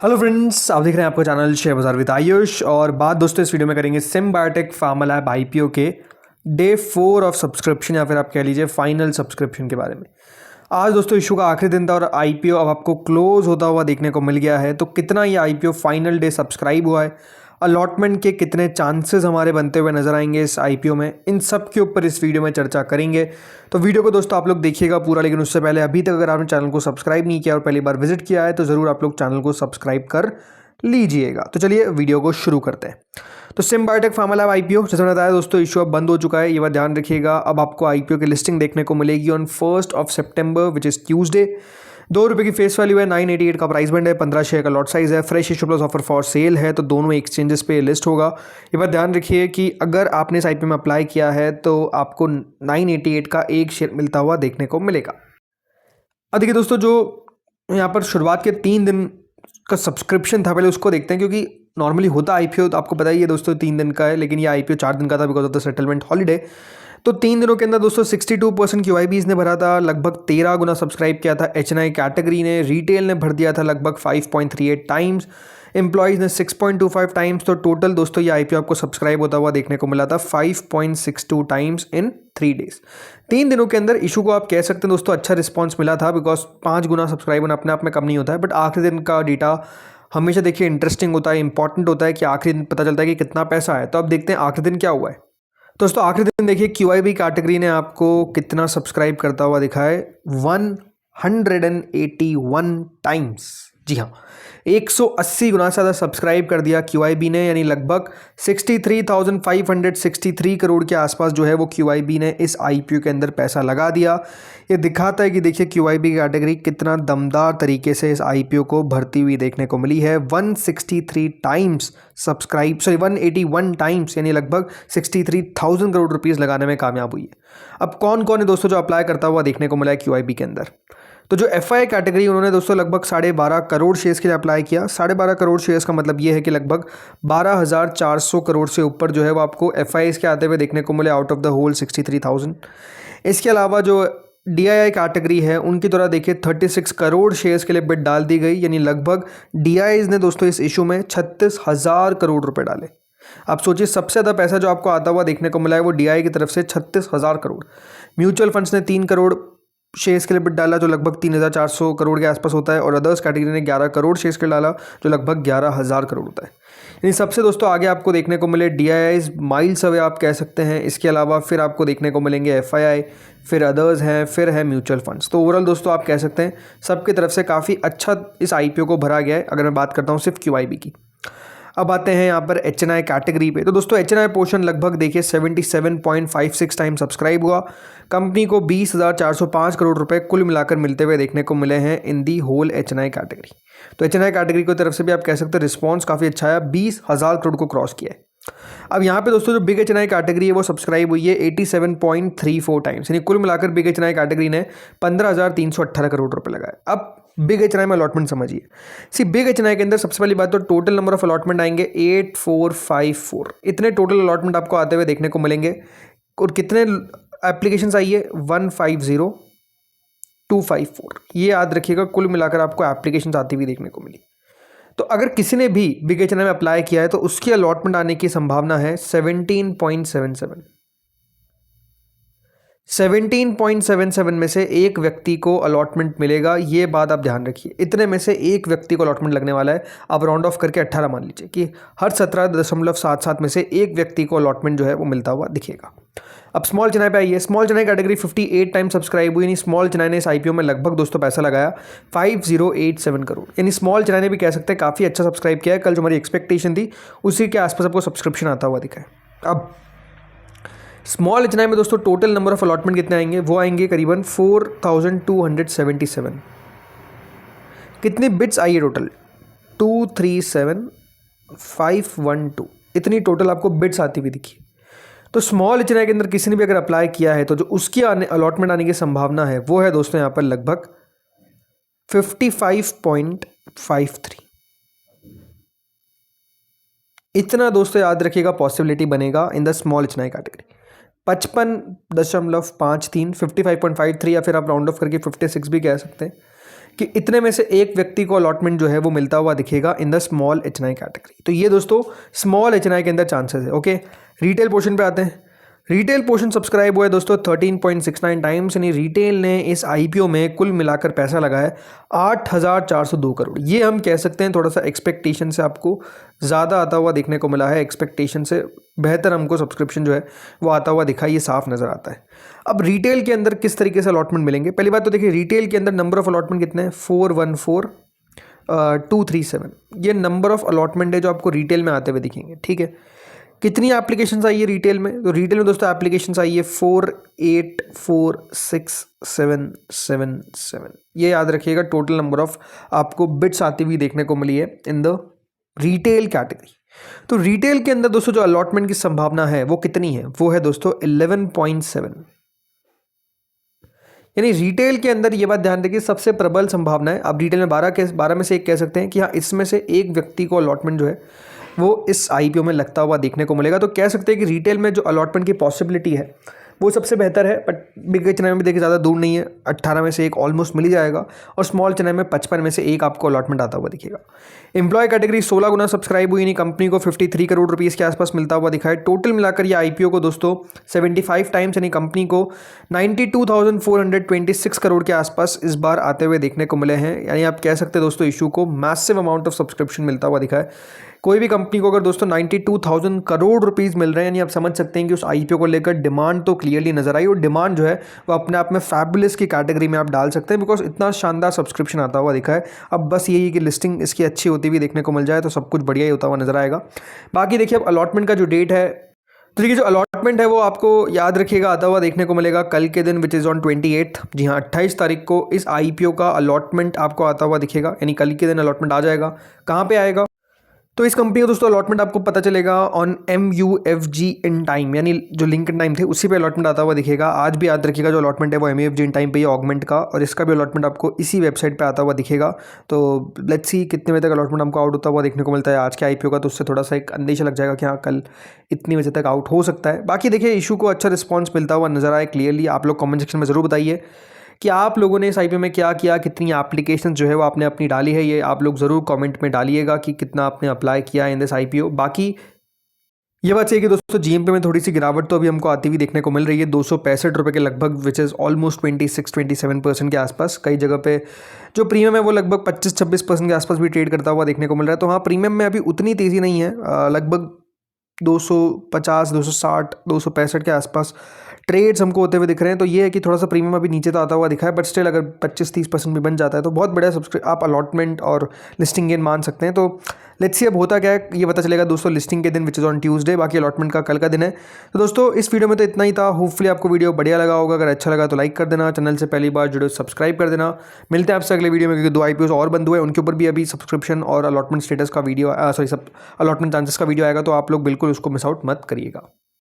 Hello friends, आप देख रहे हैं आपका चैनल शेयर बाजार विद आयुष। और बात दोस्तों इस वीडियो में करेंगे सिम्बायोटेक फार्मा लैब आईपीओ के डे 4 ऑफ सब्सक्रिप्शन या फिर आप कह लीजिए फाइनल सब्सक्रिप्शन के बारे में। आज दोस्तों इशू का आखिरी दिन था और आईपीओ अब आपको क्लोज होता हुआ देखने को मिल गया है। तो कितना ये आईपीओ फाइनल डे सब्सक्राइब हुआ है, अलॉटमेंट के कितने चांसेस हमारे बनते हुए नजर आएंगे इस आईपीओ में, इन सब के ऊपर इस वीडियो में चर्चा करेंगे। तो वीडियो को दोस्तों आप लोग देखिएगा पूरा, लेकिन उससे पहले अभी तक अगर आपने चैनल को सब्सक्राइब नहीं किया और पहली बार विजिट किया है तो ज़रूर आप लोग चैनल को सब्सक्राइब कर लीजिएगा। तो चलिए वीडियो को शुरू करते हैं। तो सिम्बायोटेक फार्मा लैब आईपीओ, जैसे मैंने बताया दोस्तों, इशू अब बंद हो चुका है, ये बात ध्यान रखिएगा। अब आपको आईपीओ की लिस्टिंग देखने को मिलेगी on 1 September which is Tuesday. ₹2 की फेस वैल्यू है, 988 का प्राइस बैंड है, 15 शेयर का लॉट साइज है, fresh issue plus offer for sale है, तो दोनों एक्सचेंजेस पे लिस्ट होगा। ये बात ध्यान रखिए कि अगर आपने इस आईपीओ में अप्लाई किया है तो आपको 988 का एक शेयर मिलता हुआ देखने को मिलेगा। अब देखिए दोस्तों, जो यहाँ पर शुरुआत के 3 दिन का सब्सक्रिप्शन था, पहले उसको देखते हैं, क्योंकि नॉर्मली होता आईपीओ तो आपको पता ही है दोस्तों 3 दिन का है, लेकिन ये आईपीओ 4 दिन का था because of the settlement holiday. तो 3 दिनों के अंदर दोस्तों 62% QIBs ने भरा था, लगभग 13 गुना सब्सक्राइब किया था HNI कैटेगरी ने, रिटेल ने भर दिया था लगभग 5.38 टाइम्स, एम्प्लॉयज़ ने 6.25 टाइम्स। तो टोटल दोस्तों ये आईपीओ आपको सब्सक्राइब होता हुआ देखने को मिला था 5.62 टाइम्स इन 3 डेज। 3 दिनों के अंदर इशू को आप कह सकते हैं दोस्तों अच्छा रिस्पॉन्स मिला था, बिकॉज 5 गुना सब्सक्राइब होना अपने आप में कम नहीं होता है, बट आखिरी दिन का डेटा हमेशा देखिए इंटरेस्टिंग होता है, इंपॉर्टेंट होता है कि आखिरी दिन पता चलता है कि कितना पैसा है। तो अब देखते हैं आखिरी दिन क्या हुआ है। दोस्तों आखिरी दिन देखिए QIB कैटेगरी ने आपको कितना सब्सक्राइब करता हुआ दिखा है, 181 टाइम्स। जी हाँ, 180 गुना से ज़्यादा सब्सक्राइब कर दिया QIB ने, यानी लगभग 63,563 करोड़ के आसपास जो है वो QIB ने इस आईपीओ के अंदर पैसा लगा दिया। ये दिखाता है कि देखिए QIB कैटेगरी कितना दमदार तरीके से इस आईपीओ को भरती हुई देखने को मिली है। 163 टाइम्स सब्सक्राइब, 181 टाइम्स, यानी लगभग 63,000 करोड़ रुपीज़ लगाने में कामयाब हुई है। अब कौन कौन है दोस्तों जो अप्लाई करता हुआ देखने को मिला है QIB के अंदर? तो जो FI कैटेगरी, उन्होंने दोस्तों लगभग 12.5 करोड़ शेयर्स के लिए अप्लाई किया। 12.5 करोड़ शेयर्स का मतलब ये है कि लगभग 12,400 करोड़ से ऊपर जो है वो आपको FIs के आते हुए देखने को मिले आउट ऑफ द होल 63,000। इसके अलावा जो DII कैटेगरी है उनकी तरह देखिए 36 करोड़ शेयर्स के लिए बिड डाल दी गई, यानी लगभग DIIs ने दोस्तों इस इशू में 36,000 करोड़ रुपए डाले। आप सोचिए सबसे ज़्यादा पैसा जो आपको आता हुआ देखने को मिला है वो DII की तरफ से 36,000 करोड़। म्यूचुअल फंड्स ने 3 करोड़ शेयर्स के लिए बिड डाला जो लगभग 3,400 करोड़ के आसपास होता है, और अदर्स कैटेगरी ने 11 करोड़ शेयर्स के लिए डाला जो लगभग 11,000 करोड़ होता है। यानी सबसे दोस्तों आगे आपको देखने को मिले DIIs, माइल्स अवे आप कह सकते हैं। इसके अलावा फिर आपको देखने को मिलेंगे FII, फिर अदर्स हैं, फिर है म्यूचुअल फंड्स। तो ओवरऑल दोस्तों आप कह सकते हैं सबकी तरफ से काफ़ी अच्छा इस आईपीओ को भरा गया है, अगर मैं बात करता हूँ सिर्फ QIB की। अब आते हैं यहाँ पर HNI कैटेगरी पे। तो दोस्तों HNI पोर्शन लगभग देखिए 77.56 टाइम सब्सक्राइब हुआ। कंपनी को 20,405 करोड़ रुपए कुल मिलाकर मिलते हुए देखने को मिले हैं इन दी होल HNI कैटेगरी। तो HNI कैटेगरी की तरफ से भी आप कह सकते हैं रिस्पॉन्स काफ़ी अच्छा है, 20,000 करोड़ को क्रॉस किया है। अब यहाँ पे दोस्तों जो बिग HNI कैटेगरी है वो सब्सक्राइब हुई है 87.34 टाइम्स, यानी कुल मिलाकर बिग HNI कैटेगरी ने 15,318 करोड़ रुपए लगाए। अब बिग HNI में अलॉटमेंट समझिए। बिग HNI के अंदर सबसे पहली बात तो टोटल नंबर ऑफ अलॉटमेंट आएंगे 8454, इतने टोटल अलॉटमेंट आपको आते हुए देखने को मिलेंगे। और कितने एप्लीकेशंस आई है? 150,254, ये याद रखिएगा, कुल मिलाकर आपको एप्लीकेशंस आती हुई देखने को मिली। तो अगर किसी ने भी बिग HNI में अप्लाई किया है तो उसकी अलॉटमेंट आने की संभावना है 17.77। 17.77 में से एक व्यक्ति को अलॉटमेंट मिलेगा, ये बात आप ध्यान रखिए। इतने में से एक व्यक्ति को अलॉटमेंट लगने वाला है। आप राउंड ऑफ करके 18 मान लीजिए कि हर 17.77 में से एक व्यक्ति को अलॉटमेंट जो है वो मिलता हुआ दिखेगा। अब स्मॉल HNI पे आइए। Small HNI category 58 time subscribe हुई, यानी स्मॉल HNI ने इस आईपीओ में लगभग दोस्तों पैसा लगाया 5087 करोड़, यानी स्मॉल HNI ने भी कह सकते हैं काफ़ी अच्छा सब्सक्राइब किया है। कल जो हमारी एक्सपेक्टेशन थी उसी के आसपास आपको सब्सक्रिप्शन आता हुआ दिखा है। अब स्मॉल HNI में दोस्तों टोटल नंबर ऑफ अलॉटमेंट कितने आएंगे? वो आएंगे करीबन 4,277। कितनी बिट्स आई है टोटल? 237,512, इतनी टोटल आपको बिट्स आती हुई दिखी। तो स्मॉल HNI के अंदर किसी ने भी अगर अप्लाई किया है तो जो उसकी अलॉटमेंट आने की संभावना है वो है दोस्तों यहाँ पर लगभग 55.53। इतना दोस्तों याद रखिएगा पॉसिबिलिटी बनेगा in the small HNI category. 55.53, 55.53, या फिर आप राउंड ऑफ करके 56 भी कह सकते हैं। कि इतने में से एक व्यक्ति को अलॉटमेंट जो है वो मिलता हुआ दिखेगा इन द स्मॉल एच&आई कैटेगरी। तो ये दोस्तों स्मॉल एच&आई के अंदर चांसेस है। ओके, रिटेल पोर्शन पे आते हैं। रिटेल पोर्शन सब्सक्राइब हुआ है दोस्तों 13.69 टाइम्स, यानी रिटेल ने इस आईपीओ में कुल मिलाकर पैसा लगाया 8,402 करोड़। ये हम कह सकते हैं थोड़ा सा एक्सपेक्टेशन से आपको ज़्यादा आता हुआ देखने को मिला है, एक्सपेक्टेशन से बेहतर हमको सब्सक्रिप्शन जो है वो आता हुआ दिखा, ये साफ नज़र आता है। अब रिटेल के अंदर किस तरीके से अलॉटमेंट मिलेंगे, पहली बात तो देखिए रिटेल के अंदर नंबर ऑफ अलॉटमेंट कितने हैं, 414,237। ये नंबर ऑफ अलॉटमेंट है जो आपको रिटेल में आते हुए दिखेंगे। ठीक है, कितनी एप्लीकेशंस आई है रिटेल में, तो रिटेल में दोस्तों एप्लीकेशंस आई है 484677। ये याद रखिएगा, टोटल नंबर ऑफ आपको बिट्स आती हुई देखने को मिली है इन द रिटेल कैटेगरी। तो रिटेल के अंदर दोस्तों जो अलॉटमेंट की संभावना है वो कितनी है, वो है दोस्तों 11.7। यानी रिटेल के अंदर ये बात ध्यान रखिए सबसे प्रबल संभावना है। आप रिटेल में 12 में से एक कह सकते हैं कि हाँ इसमें से एक व्यक्ति को अलॉटमेंट जो है वो इस आईपीओ में लगता हुआ देखने को मिलेगा। तो कह सकते हैं कि रिटेल में जो अलॉटमेंट की पॉसिबिलिटी है वो सबसे बेहतर है, बट बिग एच&आई में देखिए ज़्यादा दूर नहीं है, 18 में से एक ऑलमोस्ट मिल ही जाएगा, और स्मॉल एच&आई में 55 में से एक आपको अलॉटमेंट आता हुआ दिखेगा। एम्प्लॉय कैटेगरी 16 गुना सब्सक्राइब हुई, यानी कंपनी को 53 करोड़ रुपीज़ के आसपास मिलता हुआ दिखा है। टोटल मिलाकर ये आईपीओ को दोस्तों 75 टाइम्स, यानी कंपनी को 92,426 करोड़ के आसपास इस बार आते हुए देखने को मिले हैं। यानी आप कह सकते हैं दोस्तों इशू को मैसिव अमाउंट ऑफ सब्सक्रिप्शन मिलता हुआ दिखा है। कोई भी कंपनी को अगर दोस्तों 92,000 करोड़ रुपीस मिल रहे हैं, यानी आप समझ सकते हैं कि उस आईपीओ को लेकर डिमांड तो क्लियरली नजर आई, और डिमांड जो है वो अपने आप में फैबुलस की कैटेगरी में आप डाल सकते हैं, बिकॉज इतना शानदार सब्सक्रिप्शन आता हुआ दिखा है। अब बस यही है कि लिस्टिंग इसकी अच्छी होती हुई देखने को मिल जाए तो सब कुछ बढ़िया ही होता हुआ नजर आएगा। बाकी देखिए अब अलॉटमेंट का जो डेट है, तो देखिए जो अलॉटमेंट है वो आपको याद रखिएगा आता हुआ देखने को मिलेगा कल के दिन, विच इज़ ऑन 28। जी हाँ, 28 तारीख को इस आईपीओ का अलॉटमेंट आपको आता हुआ दिखेगा, यानी कल के दिन अलॉटमेंट आ जाएगा। कहाँ पे आएगा, तो इस कंपनी का दोस्तों अलॉटमेंट आपको पता चलेगा ऑन MUFG इन टाइम, यानी जो लिंक इन टाइम थे उसी पे अलॉटमेंट आता हुआ दिखेगा। आज भी याद रखिएगा जो अलॉटमेंट है वो MUFG इन टाइम पे ही ऑगमेंट का, और इसका भी अलॉटमेंट आपको इसी वेबसाइट पे आता हुआ दिखेगा। तो लेट्स सी कितने बजे तक अलॉटमेंट हमको आउट होता हुआ देखने को मिलता है आज के आईपीओ का, तो उससे थोड़ा सा एक अंदेशा लग जाएगा कि हाँ कल इतनी बजे तक आउट हो सकता है। बाकी देखिए इशू को अच्छा रिस्पॉन्स मिलता हुआ नजर आए क्लियरली। आप लोग कमेंट सेक्शन में ज़रूर बताइए कि आप लोगों ने इस आईपीओ में क्या किया, कितनी एप्लीकेशन जो है वो आपने अपनी डाली है, ये आप लोग ज़रूर कमेंट में डालिएगा कि कितना आपने अप्लाई किया इन दिस आईपीओ। बाकी ये बात सही है कि दोस्तों जीएमपी में थोड़ी सी गिरावट तो अभी हमको आती हुई देखने को मिल रही है, 265 रुपये के लगभग, विच इज़ ऑलमोस्ट 26-27% के आसपास। कई जगह पे जो प्रीमियम है वो लगभग 25-26% के आसपास भी ट्रेड करता हुआ देखने को मिल रहा है। तो हाँ, प्रीमियम में अभी उतनी तेज़ी नहीं है, लगभग 250, 260, 265 के आसपास ट्रेड्स हमको होते हुए दिख रहे हैं। तो ये है कि थोड़ा सा प्रीमियम अभी नीचे तो आता हुआ दिखा है, बट स्टिल अगर 25-30% भी बन जाता है तो बहुत बढ़िया आप अलॉटमेंट और लिस्टिंग गेन मान सकते हैं। तो लेट्स सी अब होता क्या है ये पता चलेगा दोस्तों लिस्टिंग के दिन, विच इज़ ऑन ट्यूसडे। बाकी अलॉटमेंट का कल का दिन है। तो दोस्तों इस वीडियो में तो इतना ही था। होपफुली आपको वीडियो बढ़िया लगा होगा। अगर अच्छा लगा तो लाइक कर देना, चैनल से पहली बार जुड़े सब्सक्राइब कर देना। मिलते हैं आपसे अगले वीडियो में, क्योंकि 2 आईपीओ और बंद हुए, उनके ऊपर भी अभी सब्सक्रिप्शन और अलॉटमेंट स्टेटस का वीडियो अलॉटमेंट चांसेस का वीडियो आएगा, तो आप लोग बिल्कुल उसको मिस आउट मत करिएगा।